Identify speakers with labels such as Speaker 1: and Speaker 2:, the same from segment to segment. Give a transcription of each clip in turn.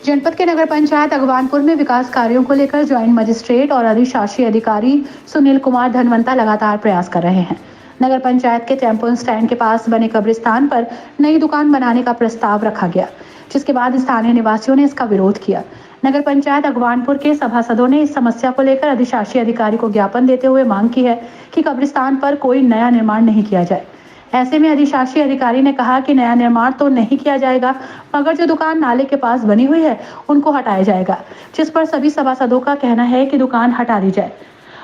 Speaker 1: जनपद के नगर पंचायत अगवानपुर में विकास कार्यों को लेकर ज्वाइंट मजिस्ट्रेट और अधिशासी अधिकारी सुनील कुमार धनवंता लगातार प्रयास कर रहे हैं। नगर पंचायत के टेम्पो स्टैंड के पास बने कब्रिस्तान पर नई दुकान बनाने का प्रस्ताव रखा गया, जिसके बाद स्थानीय निवासियों ने इसका विरोध किया। नगर पंचायत अगवानपुर के सभासदों ने इस समस्या को लेकर अधिशासी अधिकारी को ज्ञापन देते हुए मांग की है कि कब्रिस्तान पर कोई नया निर्माण नहीं किया जाए। ऐसे में अधिशासी अधिकारी ने कहा कि नया निर्माण तो नहीं किया जाएगा, मगर जो दुकान नाले के पास बनी हुई है उनको हटाया जाएगा, जिस पर सभी सभासदों का कहना है कि दुकान हटा दी जाए।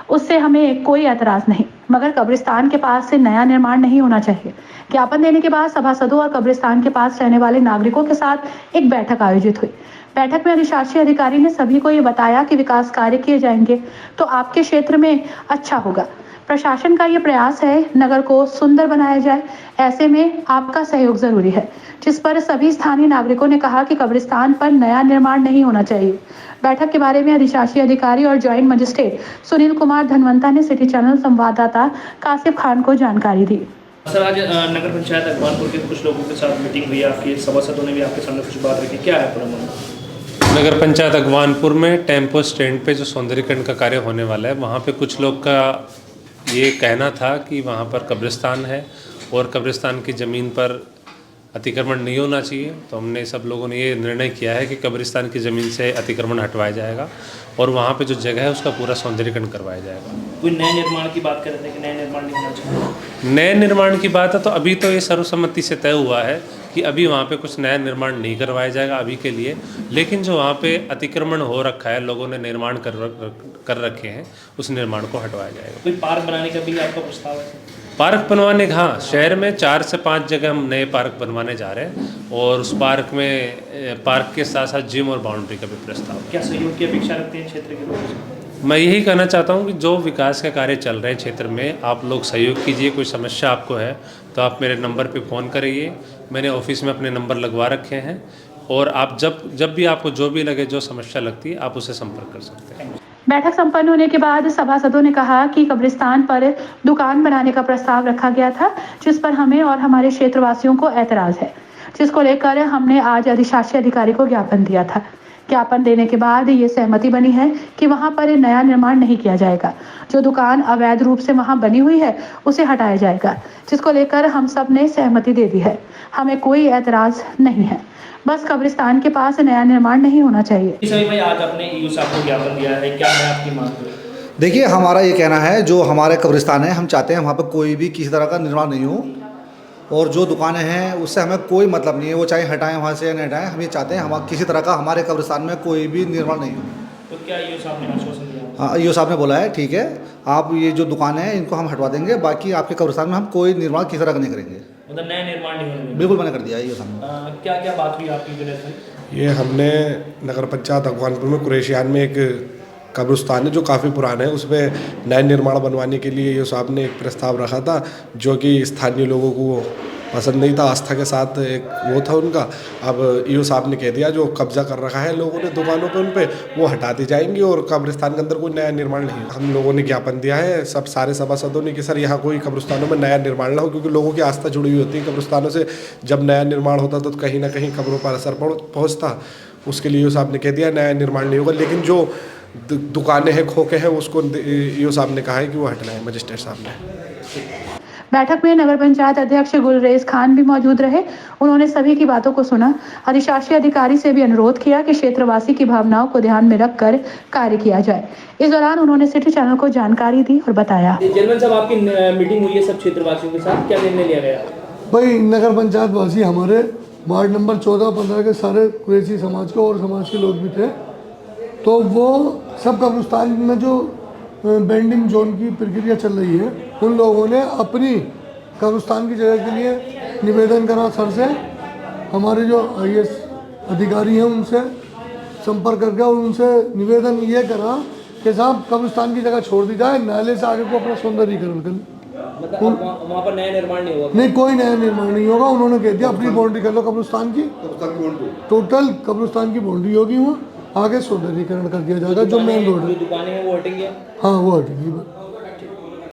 Speaker 1: उससे हमें कोई ऐतराज नहीं, मगर कब्रिस्तान के पास से नया निर्माण नहीं होना चाहिए। ज्ञापन देने के बाद सभासदों और कब्रिस्तान के पास रहने वाले नागरिकों के साथ एक बैठक आयोजित हुई। बैठक में अधिशासी अधिकारी ने सभी को ये बताया कि विकास कार्य किए जाएंगे तो आपके क्षेत्र में अच्छा होगा। प्रशासन का ये प्रयास है नगर को सुंदर बनाया जाए, ऐसे में आपका सहयोग जरूरी है, जिस पर सभी स्थानीय नागरिकों ने कहा कि कब्रिस्तान पर नया निर्माण नहीं होना चाहिए। बैठक के बारे में अधिशासी अधिकारी और ज्वाइंट मजिस्ट्रेट सुनील कुमार धनवंता ने सिटी चैनल संवाददाता कासिफ खान को जानकारी दी।
Speaker 2: सर, आज नगर पंचायत अगवानपुर के कुछ लोगों के साथ मीटिंग हुई, आपके सभासदों ने भी आपके सामने कुछ बात रखी, क्या है पूरा मामला?
Speaker 3: नगर पंचायत अगवानपुर में टेम्पो स्टैंड पे जो सौंदर्यीकरण का कार्य होने वाला है, वहाँ पे कुछ लोग का ये कहना था कि वहाँ पर कब्रिस्तान है और कब्रिस्तान की ज़मीन पर अतिक्रमण नहीं होना चाहिए। तो हमने सब लोगों ने ये निर्णय किया है कि कब्रिस्तान की ज़मीन से अतिक्रमण हटवाया जाएगा और वहाँ पे जो जगह है उसका पूरा सौंदर्यीकरण करवाया जाएगा।
Speaker 2: कोई नए निर्माण की बात कर रहे थे कि नए निर्माण नहीं होना चाहिए?
Speaker 3: नए निर्माण की बात है तो अभी तो ये सर्वसम्मति से तय हुआ है कि अभी वहाँ पे कुछ नया निर्माण नहीं करवाया जाएगा अभी के लिए, लेकिन जो वहाँ पे अतिक्रमण हो रखा है, लोगों ने निर्माण कर रखे हैं, उस निर्माण को हटवाया जाएगा।
Speaker 2: कोई पार्क बनाने का भी आपका प्रस्ताव है?
Speaker 3: पार्क बनवाने का, हाँ, शहर में 4 से 5 जगह हम नए पार्क बनवाने जा रहे हैं और उस पार्क में पार्क के साथ साथ जिम और बाउंड्री का भी प्रस्ताव है।
Speaker 2: क्या सहयोग की अपेक्षा रखते हैं क्षेत्र के लोगों से?
Speaker 3: मैं यही कहना चाहता हूँ कि जो विकास के कार्य चल रहे हैं क्षेत्र में, आप लोग सहयोग कीजिए। कोई समस्या आपको है तो आप मेरे नंबर पे फ़ोन करिए, मैंने ऑफिस में अपने नंबर लगवा रखे हैं और आप जब भी आपको जो भी लगे, जो समस्या लगती है, आप उससे संपर्क कर सकते हैं।
Speaker 1: बैठक संपन्न होने के बाद सभासदों ने कहा कि कब्रिस्तान पर दुकान बनाने का प्रस्ताव रखा गया था, जिस पर हमें और हमारे क्षेत्रवासियों को ऐतराज है, जिसको लेकर हमने आज अधिशासी अधिकारी को ज्ञापन दिया था। ज्ञापन देने के बाद ये सहमति बनी है कि वहां पर नया निर्माण नहीं किया जाएगा। जो दुकान अवैध रूप से वहां बनी हुई है उसे हटाया जाएगा, जिसको लेकर हम सब ने सहमति दे दी है। हमें कोई ऐतराज नहीं है, बस कब्रिस्तान के पास नया निर्माण नहीं होना चाहिए।
Speaker 2: इस समय भाई आज आपने ईओ साहब को ज्ञापन दिया है, क्या है आपकी मांग?
Speaker 4: देखिए, हमारा ये कहना है, जो हमारे कब्रिस्तान है, हम चाहते हैं वहाँ पर कोई भी किसी तरह का निर्माण नहीं हो और जो दुकानें हैं उससे हमें कोई मतलब नहीं है, वो चाहे हटाएं वहाँ से या नहीं हटाएं। हम ये चाहते हैं हम किसी तरह का हमारे कब्रिस्तान में कोई भी निर्माण नहीं हो।
Speaker 2: तो क्या ईओ साहब ने आश्वासन दिया?
Speaker 4: हाँ, ईओ साहब ने बोला है, ठीक है, आप ये जो दुकान है इनको हम हटवा देंगे, बाकी आपके कब्रिस्तान में हम कोई निर्माण किसी तरह का नहीं करेंगे।
Speaker 2: मतलब नया निर्माण नहीं होने?
Speaker 4: बिल्कुल मना कर दिया ईओ साहब ने।
Speaker 2: क्या क्या बात हुई आपकी जुनेद भाई?
Speaker 5: ये हमने नगर पंचायत अगवानपुर में कुरैशियान में एक कब्रिस्तान है जो काफ़ी पुराना है, उसमें नए निर्माण बनवाने के लिए ईओ साहब ने एक प्रस्ताव रखा था, जो कि स्थानीय लोगों को पसंद नहीं था। आस्था के साथ एक वो था उनका। अब ईओ साहब ने कह दिया जो कब्जा कर रखा है लोगों ने दुकानों पे, उन पे वो हटाती जाएंगी और कब्रिस्तान के अंदर कोई नया निर्माण नहीं। हम लोगों ने ज्ञापन दिया है सारे सभासदों ने कि सर यहाँ कोई कब्रिस्तानों में नया निर्माण ना हो, क्योंकि लोगों की आस्था जुड़ी हुई होती है कब्रिस्तानों से। जब नया निर्माण होता तो कहीं ना कहीं कब्रों पर असर पहुँचता। उसके लिए ईओ साहब ने कह दिया नया निर्माण नहीं होगा, लेकिन जो दुकानें हैं, खोखे हैं, उसको ईओ साहब ने कहा है कि वो हटना है, मजिस्ट्रेट साहब ने।
Speaker 1: बैठक में नगर पंचायत अध्यक्ष गुलरेज खान भी मौजूद रहे। उन्होंने सभी की बातों को सुना। अधिशासी अधिकारी से भी अनुरोध किया कि क्षेत्रवासी की भावनाओं को ध्यान में रखकर कार्य किया जाए। इस दौरान उन्होंने सिटी चैनल को जानकारी दी और बताया।
Speaker 2: चेयरमैन साहब, आपकी मीटिंग हुई है सब क्षेत्रवासियों के साथ, क्या निर्णय लिया गया?
Speaker 6: भाई, नगर पंचायत वासी हमारे वार्ड नंबर 14-15 के सारे कुरैशी समाज के और समाज के लोग भी थे, तो वो सब कब्रिस्तान में जो बेंडिंग जोन की प्रक्रिया चल रही है, उन लोगों ने अपनी कब्रिस्तान की जगह के लिए निवेदन करा सर से। हमारे जो IAS अधिकारी हैं उनसे संपर्क करके और उनसे निवेदन ये करा कि साहब कब्रिस्तान की जगह छोड़ दी जाए, नाले से आगे को अपना सौंदर्यीकरण कर।
Speaker 2: मतलब वहाँ पर नया निर्माण नहीं होगा?
Speaker 6: नहीं, कोई नया निर्माण नहीं होगा। उन्होंने कह दिया अपनी बाउंड्री कर लो कब्रिस्तान की, टोटल कब्रिस्तान की बाउंड्री होगी, वहाँ आगे सौंदर्यीकरण कर दिया जाएगा। जो मेन रोड है,
Speaker 2: दुकानें हैं वो हटेंगे?
Speaker 6: हाँ, वो हटेगी।